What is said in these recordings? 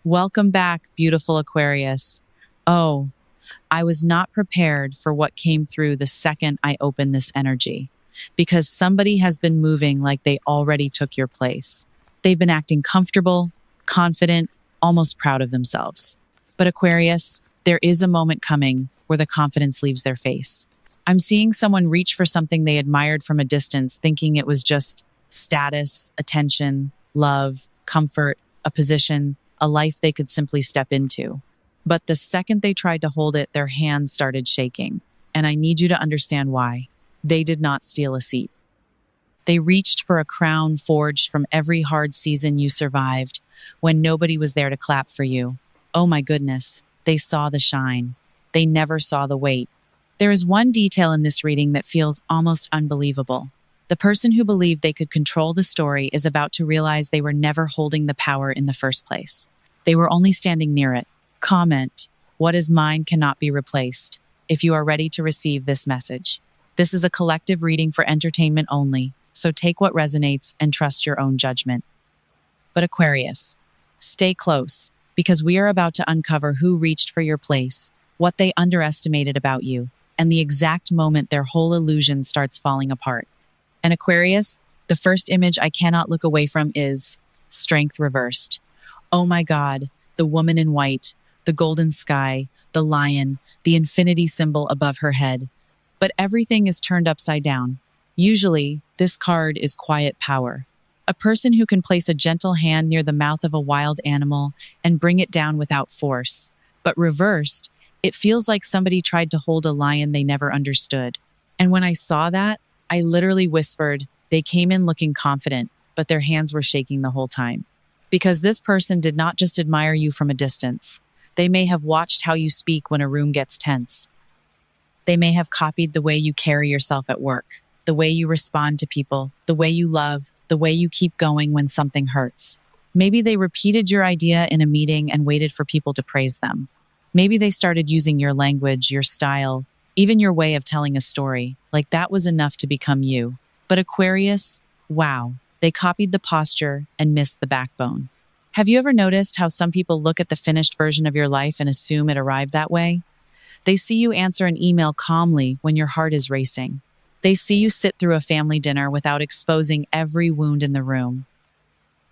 Welcome back, beautiful Aquarius. Oh, I was not prepared for what came through the second I opened this energy, because somebody has been moving like they already took your place. They've been acting comfortable, confident, almost proud of themselves. But Aquarius, there is a moment coming where the confidence leaves their face. I'm seeing someone reach for something they admired from a distance, thinking it was just status, attention, love, comfort, a position, a life they could simply step into. But the second they tried to hold it, their hands started shaking. And I need you to understand why. They did not steal a seat. They reached for a crown forged from every hard season you survived, when nobody was there to clap for you. Oh my goodness, they saw the shine. They never saw the weight. There is one detail in this reading that feels almost unbelievable. The person who believed they could control the story is about to realize they were never holding the power in the first place. They were only standing near it. Comment, what is mine cannot be replaced, if you are ready to receive this message. This is a collective reading for entertainment only, so take what resonates and trust your own judgment. But Aquarius, stay close, because we are about to uncover who reached for your place, what they underestimated about you, and the exact moment their whole illusion starts falling apart. And Aquarius, the first image I cannot look away from is Strength Reversed. Oh my God, the woman in white, the golden sky, the lion, the infinity symbol above her head. But everything is turned upside down. Usually, this card is quiet power. A person who can place a gentle hand near the mouth of a wild animal and bring it down without force. But reversed, it feels like somebody tried to hold a lion they never understood. And when I saw that, I literally whispered, they came in looking confident, but their hands were shaking the whole time. Because this person did not just admire you from a distance. They may have watched how you speak when a room gets tense. They may have copied the way you carry yourself at work, the way you respond to people, the way you love, the way you keep going when something hurts. Maybe they repeated your idea in a meeting and waited for people to praise them. Maybe they started using your language, your style, even your way of telling a story, like that was enough to become you. But Aquarius, wow, they copied the posture and missed the backbone. Have you ever noticed how some people look at the finished version of your life and assume it arrived that way? They see you answer an email calmly when your heart is racing. They see you sit through a family dinner without exposing every wound in the room.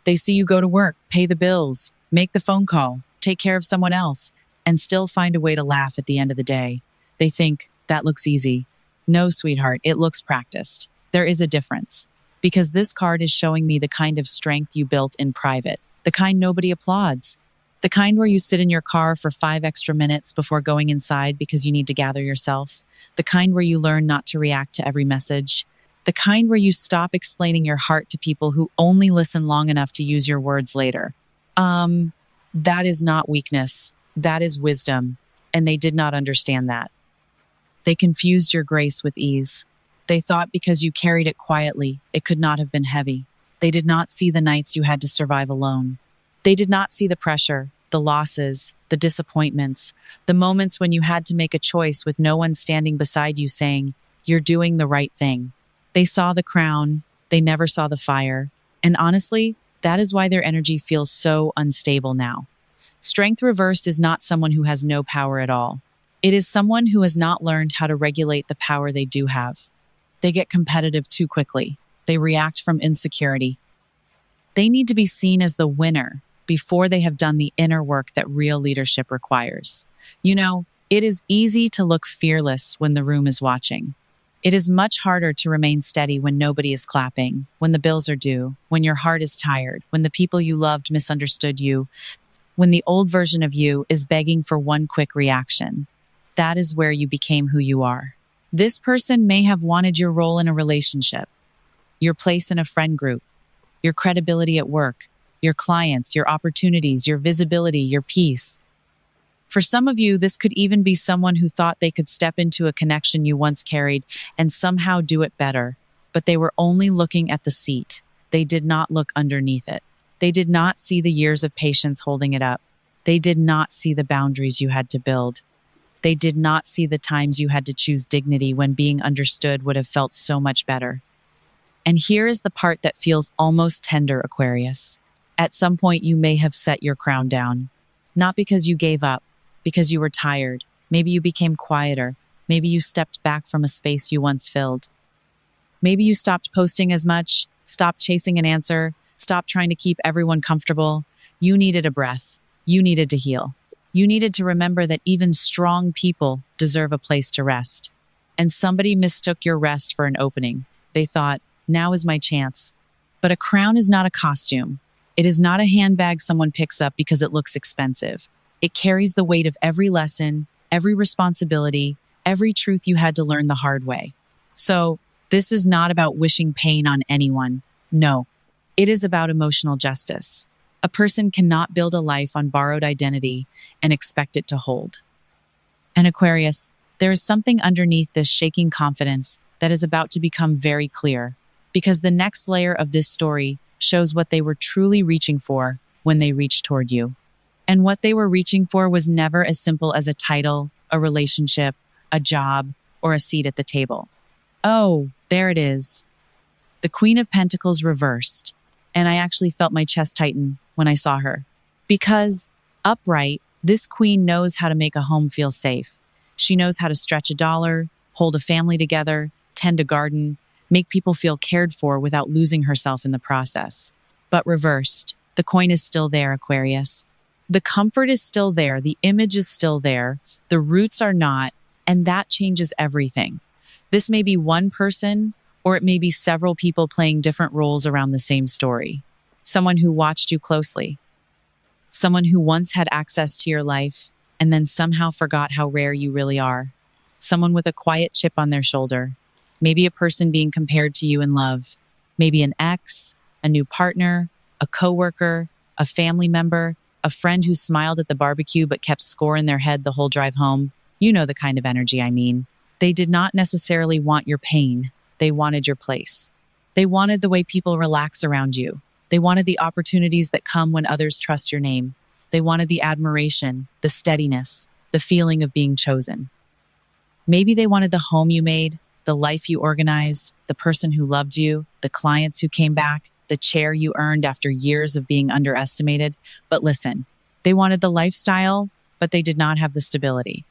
They see you go to work, pay the bills, make the phone call, take care of someone else, and still find a way to laugh at the end of the day. They think, that looks easy. No, sweetheart, it looks practiced. There is a difference. Because this card is showing me the kind of strength you built in private. The kind nobody applauds. The kind where you sit in your car for 5 extra minutes before going inside because you need to gather yourself. The kind where you learn not to react to every message. The kind where you stop explaining your heart to people who only listen long enough to use your words later. That is not weakness. That is wisdom. And they did not understand that. They confused your grace with ease. They thought because you carried it quietly, it could not have been heavy. They did not see the nights you had to survive alone. They did not see the pressure, the losses, the disappointments, the moments when you had to make a choice with no one standing beside you saying, you're doing the right thing. They saw the crown, they never saw the fire, and honestly, that is why their energy feels so unstable now. Strength Reversed is not someone who has no power at all. It is someone who has not learned how to regulate the power they do have. They get competitive too quickly. They react from insecurity. They need to be seen as the winner before they have done the inner work that real leadership requires. You know, it is easy to look fearless when the room is watching. It is much harder to remain steady when nobody is clapping, when the bills are due, when your heart is tired, when the people you loved misunderstood you, when the old version of you is begging for one quick reaction. That is where you became who you are. This person may have wanted your role in a relationship, your place in a friend group, your credibility at work, your clients, your opportunities, your visibility, your peace. For some of you, this could even be someone who thought they could step into a connection you once carried and somehow do it better, but they were only looking at the seat. They did not look underneath it. They did not see the years of patience holding it up. They did not see the boundaries you had to build. They did not see the times you had to choose dignity when being understood would have felt so much better. And here is the part that feels almost tender, Aquarius. At some point, you may have set your crown down. Not because you gave up, because you were tired. Maybe you became quieter. Maybe you stepped back from a space you once filled. Maybe you stopped posting as much, stopped chasing an answer, stopped trying to keep everyone comfortable. You needed a breath. You needed to heal. You needed to remember that even strong people deserve a place to rest. And somebody mistook your rest for an opening. They thought, now is my chance. But a crown is not a costume. It is not a handbag someone picks up because it looks expensive. It carries the weight of every lesson, every responsibility, every truth you had to learn the hard way. So, this is not about wishing pain on anyone. No, it is about emotional justice. A person cannot build a life on borrowed identity and expect it to hold. And Aquarius, there is something underneath this shaking confidence that is about to become very clear, because the next layer of this story shows what they were truly reaching for when they reached toward you. And what they were reaching for was never as simple as a title, a relationship, a job, or a seat at the table. Oh, there it is. The Queen of Pentacles Reversed. And I actually felt my chest tighten when I saw her. Because, upright, this queen knows how to make a home feel safe. She knows how to stretch a dollar, hold a family together, tend a garden, make people feel cared for without losing herself in the process. But reversed, the coin is still there, Aquarius. The comfort is still there, the image is still there, the roots are not, and that changes everything. This may be one person, or it may be several people playing different roles around the same story. Someone who watched you closely. Someone who once had access to your life, and then somehow forgot how rare you really are. Someone with a quiet chip on their shoulder. Maybe a person being compared to you in love. Maybe an ex, a new partner, a coworker, a family member, a friend who smiled at the barbecue but kept score in their head the whole drive home. You know the kind of energy I mean. They did not necessarily want your pain. They wanted your place. They wanted the way people relax around you. They wanted the opportunities that come when others trust your name. They wanted the admiration, the steadiness, the feeling of being chosen. Maybe they wanted the home you made, the life you organized, the person who loved you, the clients who came back, the chair you earned after years of being underestimated. But listen, they wanted the lifestyle, but they did not have the stability.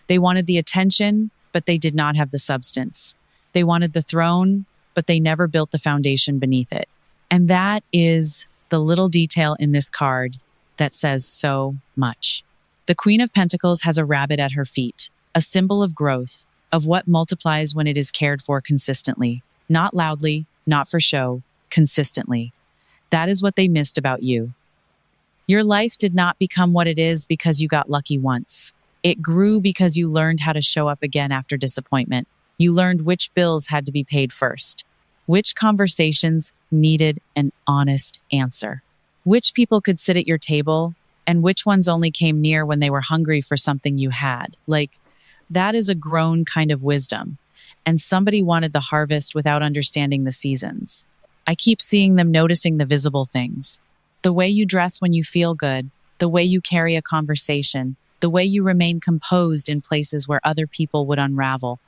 They wanted the attention, but they did not have the substance. They wanted the throne, but they never built the foundation beneath it. And that is the little detail in this card that says so much. The Queen of Pentacles has a rabbit at her feet, a symbol of growth, of what multiplies when it is cared for consistently, not loudly, not for show, consistently. That is what they missed about you. Your life did not become what it is because you got lucky once. It grew because you learned how to show up again after disappointment. You learned which bills had to be paid first, which conversations needed an honest answer, which people could sit at your table, and which ones only came near when they were hungry for something you had. That is a grown kind of wisdom. And somebody wanted the harvest without understanding the seasons. I keep seeing them noticing the visible things. The way you dress when you feel good, the way you carry a conversation, the way you remain composed in places where other people would unravel.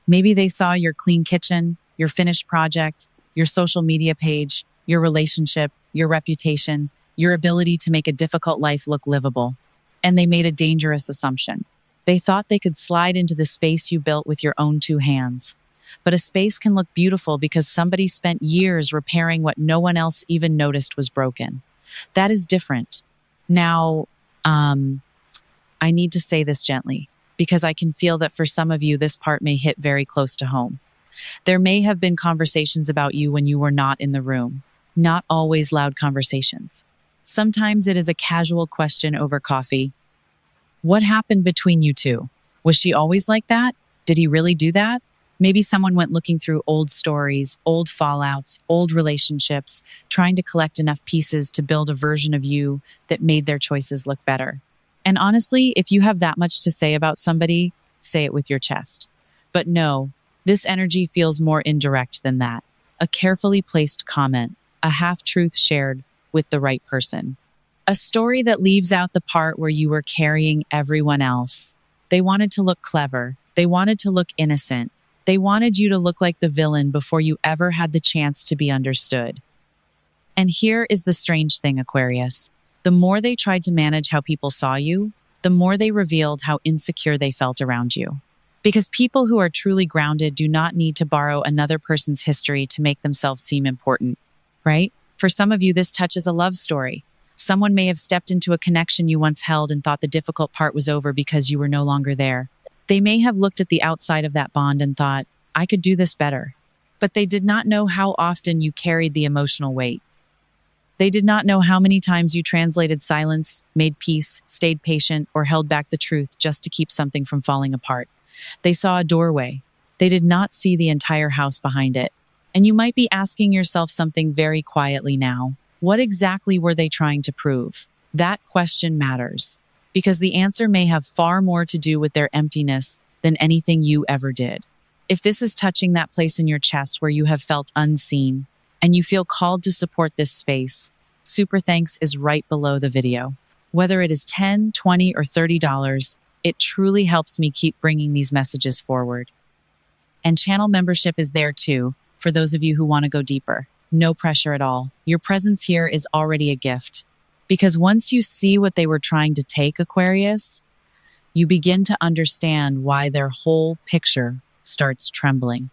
Maybe they saw your clean kitchen, your finished project, your social media page, your relationship, your reputation, your ability to make a difficult life look livable. And they made a dangerous assumption. They thought they could slide into the space you built with your own two hands. But a space can look beautiful because somebody spent years repairing what no one else even noticed was broken. That is different. Now, I need to say this gently, because I can feel that for some of you, this part may hit very close to home. There may have been conversations about you when you were not in the room, not always loud conversations. Sometimes it is a casual question over coffee. What happened between you two? Was she always like that? Did he really do that? Maybe someone went looking through old stories, old fallouts, old relationships, trying to collect enough pieces to build a version of you that made their choices look better. And honestly, if you have that much to say about somebody, say it with your chest. But no, this energy feels more indirect than that. A carefully placed comment, a half-truth shared with the right person. A story that leaves out the part where you were carrying everyone else. They wanted to look clever. They wanted to look innocent. They wanted you to look like the villain before you ever had the chance to be understood. And here is the strange thing, Aquarius. The more they tried to manage how people saw you, the more they revealed how insecure they felt around you. Because people who are truly grounded do not need to borrow another person's history to make themselves seem important, right? For some of you, this touches a love story. Someone may have stepped into a connection you once held and thought the difficult part was over because you were no longer there. They may have looked at the outside of that bond and thought, I could do this better. But they did not know how often you carried the emotional weight. They did not know how many times you translated silence, made peace, stayed patient, or held back the truth just to keep something from falling apart. They saw a doorway. They did not see the entire house behind it. And you might be asking yourself something very quietly now. What exactly were they trying to prove? That question matters, because the answer may have far more to do with their emptiness than anything you ever did. If this is touching that place in your chest where you have felt unseen, and you feel called to support this space, Super Thanks is right below the video. Whether it is $10, $20, or $30, it truly helps me keep bringing these messages forward. And channel membership is there too, for those of you who want to go deeper. No pressure at all. Your presence here is already a gift. Because once you see what they were trying to take, Aquarius, you begin to understand why their whole picture starts trembling.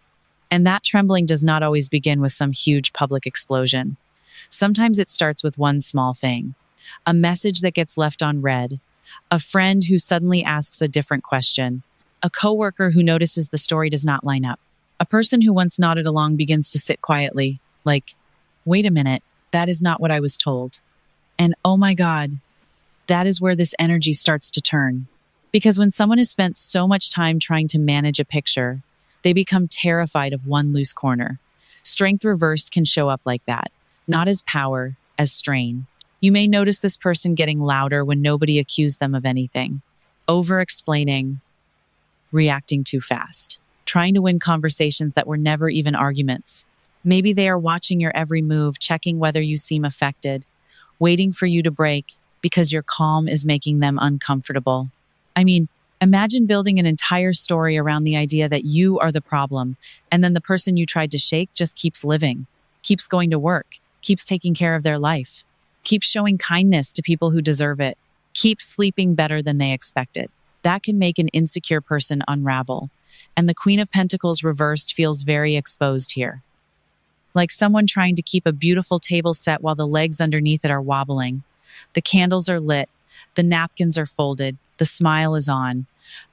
And that trembling does not always begin with some huge public explosion. Sometimes it starts with one small thing. A message that gets left unread. A friend who suddenly asks a different question. A coworker who notices the story does not line up. A person who once nodded along begins to sit quietly, like, wait a minute, that is not what I was told. And oh my God, that is where this energy starts to turn. Because when someone has spent so much time trying to manage a picture, they become terrified of one loose corner. Strength reversed can show up like that, not as power, as strain. You may notice this person getting louder when nobody accused them of anything, over-explaining, reacting too fast, trying to win conversations that were never even arguments. Maybe they are watching your every move, checking whether you seem affected, waiting for you to break because your calm is making them uncomfortable. I mean, imagine building an entire story around the idea that you are the problem, and then the person you tried to shake just keeps living, keeps going to work, keeps taking care of their life, keeps showing kindness to people who deserve it, keeps sleeping better than they expected. That can make an insecure person unravel. And the Queen of Pentacles reversed feels very exposed here. Like someone trying to keep a beautiful table set while the legs underneath it are wobbling. The candles are lit, the napkins are folded, the smile is on,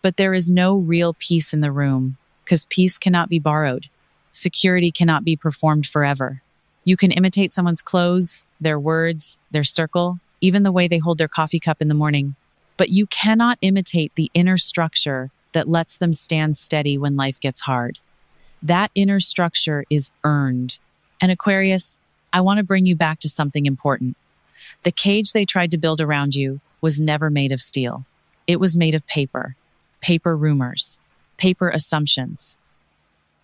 but there is no real peace in the room, because peace cannot be borrowed. Security cannot be performed forever. You can imitate someone's clothes, their words, their circle, even the way they hold their coffee cup in the morning, but you cannot imitate the inner structure that lets them stand steady when life gets hard. That inner structure is earned. And Aquarius, I want to bring you back to something important. The cage they tried to build around you was never made of steel. It was made of paper. Paper rumors. Paper assumptions.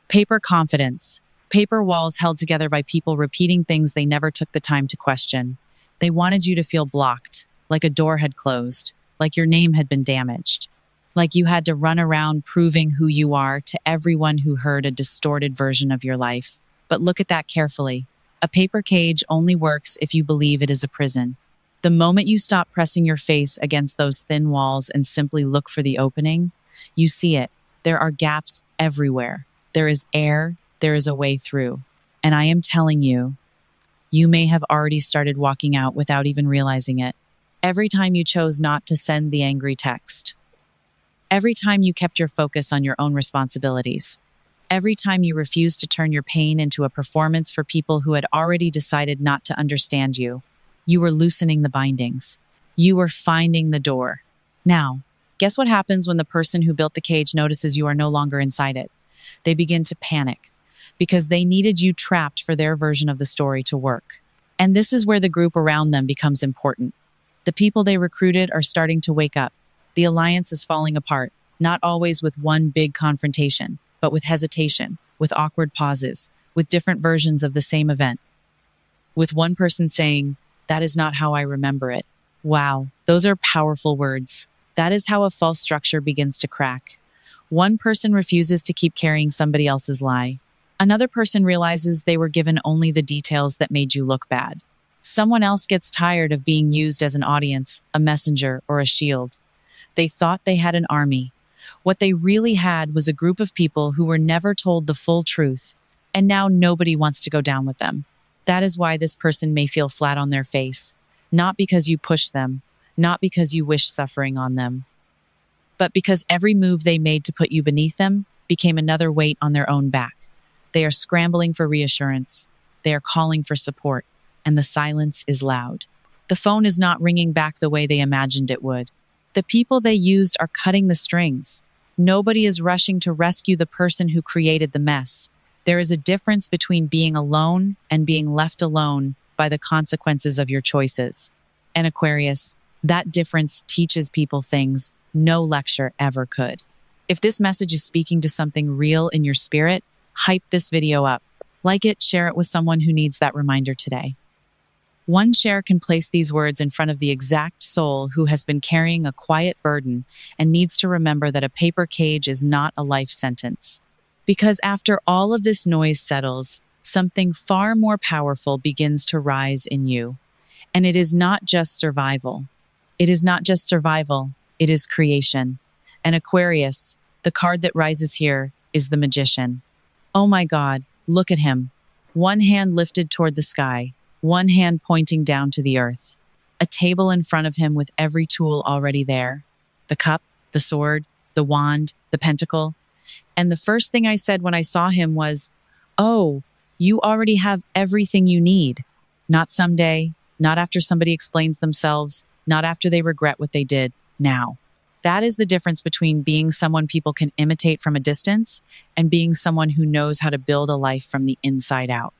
Paper confidence. Paper walls held together by people repeating things they never took the time to question. They wanted you to feel blocked, like a door had closed, like your name had been damaged, like you had to run around proving who you are to everyone who heard a distorted version of your life. But look at that carefully. A paper cage only works if you believe it is a prison. The moment you stop pressing your face against those thin walls and simply look for the opening, you see it. There are gaps everywhere. There is air, there is a way through. And I am telling you, you may have already started walking out without even realizing it. Every time you chose not to send the angry text. Every time you kept your focus on your own responsibilities. Every time you refused to turn your pain into a performance for people who had already decided not to understand you. You were loosening the bindings. You were finding the door. Now, guess what happens when the person who built the cage notices you are no longer inside it? They begin to panic because they needed you trapped for their version of the story to work. And this is where the group around them becomes important. The people they recruited are starting to wake up. The alliance is falling apart, not always with one big confrontation, but with hesitation, with awkward pauses, with different versions of the same event. With one person saying, "That is not how I remember it." Wow, those are powerful words. That is how a false structure begins to crack. One person refuses to keep carrying somebody else's lie. Another person realizes they were given only the details that made you look bad. Someone else gets tired of being used as an audience, a messenger, or a shield. They thought they had an army. What they really had was a group of people who were never told the full truth, and now nobody wants to go down with them. That is why this person may feel flat on their face, not because you push them, not because you wish suffering on them, but because every move they made to put you beneath them became another weight on their own back. They are scrambling for reassurance. They are calling for support, and the silence is loud. The phone is not ringing back the way they imagined it would. The people they used are cutting the strings. Nobody is rushing to rescue the person who created the mess. There is a difference between being alone and being left alone by the consequences of your choices. And Aquarius, that difference teaches people things no lecture ever could. If this message is speaking to something real in your spirit, hype this video up. Like it, share it with someone who needs that reminder today. One share can place these words in front of the exact soul who has been carrying a quiet burden and needs to remember that a paper cage is not a life sentence. Because after all of this noise settles, something far more powerful begins to rise in you. And it is not just survival. It is not just survival, it is creation. And Aquarius, the card that rises here, is the Magician. Oh my God, look at him. One hand lifted toward the sky, one hand pointing down to the earth. A table in front of him with every tool already there. The cup, the sword, the wand, the pentacle. And the first thing I said when I saw him was, "Oh, you already have everything you need." Not someday, not after somebody explains themselves, not after they regret what they did, now. That is the difference between being someone people can imitate from a distance and being someone who knows how to build a life from the inside out.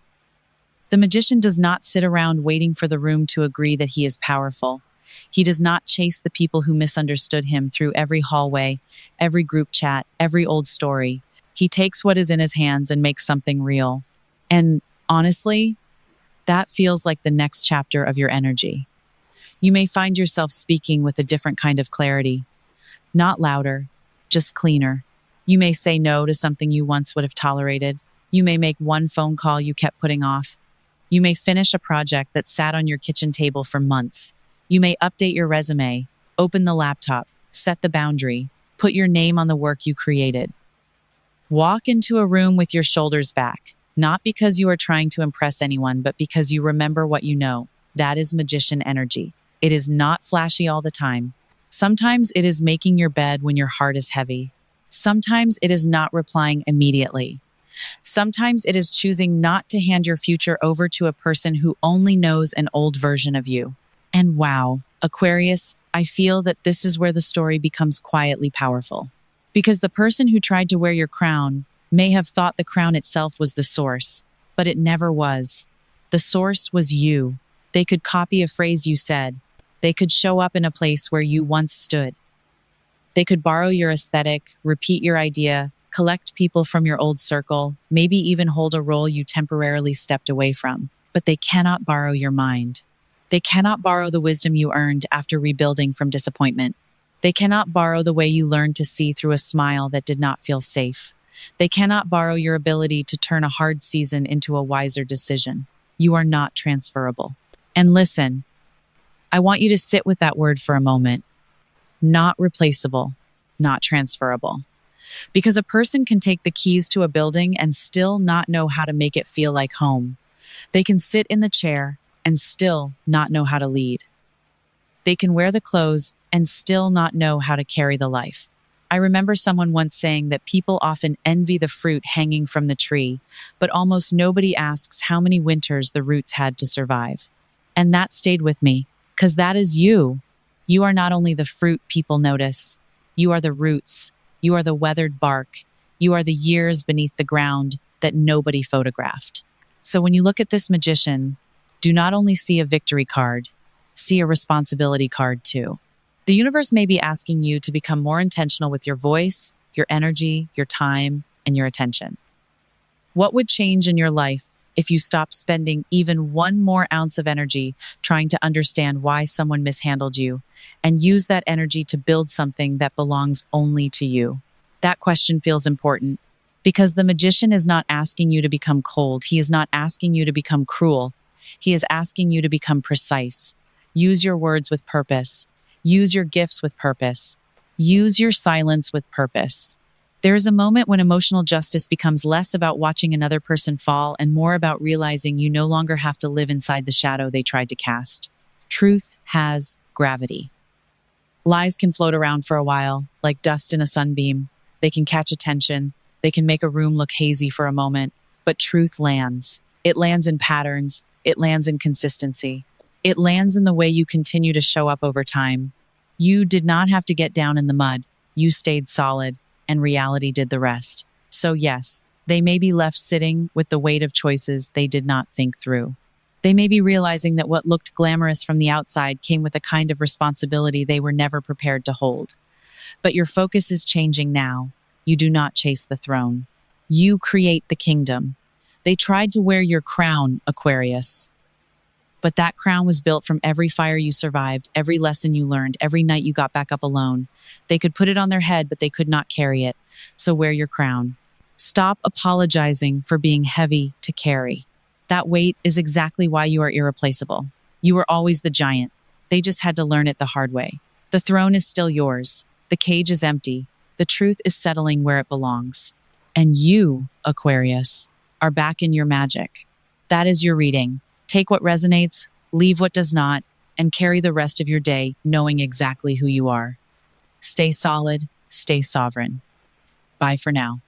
The Magician does not sit around waiting for the room to agree that he is powerful. He does not chase the people who misunderstood him through every hallway, every group chat, every old story. He takes what is in his hands and makes something real. And honestly, that feels like the next chapter of your energy. You may find yourself speaking with a different kind of clarity. Not louder, just cleaner. You may say no to something you once would have tolerated. You may make one phone call you kept putting off. You may finish a project that sat on your kitchen table for months. You may update your resume, open the laptop, set the boundary, put your name on the work you created. Walk into a room with your shoulders back, not because you are trying to impress anyone, but because you remember what you know. That is Magician energy. It is not flashy all the time. Sometimes it is making your bed when your heart is heavy. Sometimes it is not replying immediately. Sometimes it is choosing not to hand your future over to a person who only knows an old version of you. And wow, Aquarius, I feel that this is where the story becomes quietly powerful. Because the person who tried to wear your crown may have thought the crown itself was the source, but it never was. The source was you. They could copy a phrase you said. They could show up in a place where you once stood. They could borrow your aesthetic, repeat your idea, collect people from your old circle, maybe even hold a role you temporarily stepped away from. But they cannot borrow your mind. They cannot borrow the wisdom you earned after rebuilding from disappointment. They cannot borrow the way you learned to see through a smile that did not feel safe. They cannot borrow your ability to turn a hard season into a wiser decision. You are not transferable. And listen, I want you to sit with that word for a moment. Not replaceable, not transferable. Because a person can take the keys to a building and still not know how to make it feel like home. They can sit in the chair and still not know how to lead. They can wear the clothes and still not know how to carry the life. I remember someone once saying that people often envy the fruit hanging from the tree, but almost nobody asks how many winters the roots had to survive. And that stayed with me, because that is you. You are not only the fruit people notice, you are the roots, you are the weathered bark, you are the years beneath the ground that nobody photographed. So when you look at this Magician, do not only see a victory card, see a responsibility card too. The universe may be asking you to become more intentional with your voice, your energy, your time, and your attention. What would change in your life if you stopped spending even one more ounce of energy trying to understand why someone mishandled you and use that energy to build something that belongs only to you? That question feels important because the Magician is not asking you to become cold. He is not asking you to become cruel. He is asking you to become precise. Use your words with purpose. Use your gifts with purpose. Use your silence with purpose. There is a moment when emotional justice becomes less about watching another person fall and more about realizing you no longer have to live inside the shadow they tried to cast. Truth has gravity. Lies can float around for a while, like dust in a sunbeam. They can catch attention. They can make a room look hazy for a moment. But truth lands. It lands in patterns. It lands in consistency. It lands in the way you continue to show up over time. You did not have to get down in the mud. You stayed solid, and reality did the rest. So yes, they may be left sitting with the weight of choices they did not think through. They may be realizing that what looked glamorous from the outside came with a kind of responsibility they were never prepared to hold. But your focus is changing now. You do not chase the throne. You create the kingdom. They tried to wear your crown, Aquarius. But that crown was built from every fire you survived, every lesson you learned, every night you got back up alone. They could put it on their head, but they could not carry it. So wear your crown. Stop apologizing for being heavy to carry. That weight is exactly why you are irreplaceable. You were always the giant. They just had to learn it the hard way. The throne is still yours. The cage is empty. The truth is settling where it belongs. And you, Aquarius, are back in your magic. That is your reading. Take what resonates, leave what does not, and carry the rest of your day knowing exactly who you are. Stay solid, stay sovereign. Bye for now.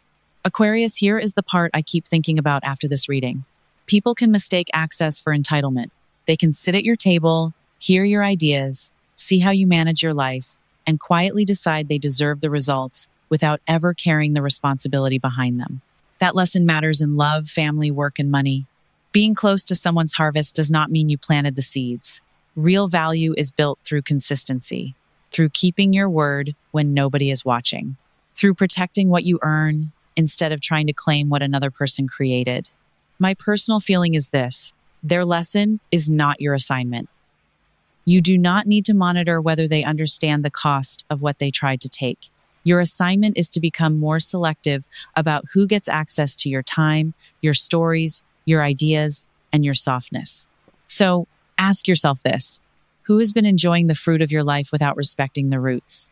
Aquarius, here is the part I keep thinking about after this reading. People can mistake access for entitlement. They can sit at your table, hear your ideas, see how you manage your life, and quietly decide they deserve the results without ever carrying the responsibility behind them. That lesson matters in love, family, work, and money. Being close to someone's harvest does not mean you planted the seeds. Real value is built through consistency, through keeping your word when nobody is watching, through protecting what you earn instead of trying to claim what another person created. My personal feeling is this: their lesson is not your assignment. You do not need to monitor whether they understand the cost of what they tried to take. Your assignment is to become more selective about who gets access to your time, your stories, your ideas, and your softness. So ask yourself this: who has been enjoying the fruit of your life without respecting the roots?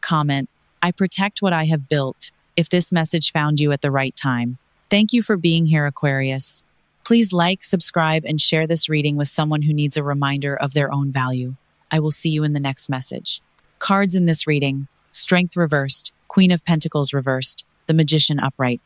Comment, I protect what I have built, if this message found you at the right time. Thank you for being here, Aquarius. Please like, subscribe, and share this reading with someone who needs a reminder of their own value. I will see you in the next message. Cards in this reading: Strength reversed, Queen of Pentacles reversed, the Magician upright.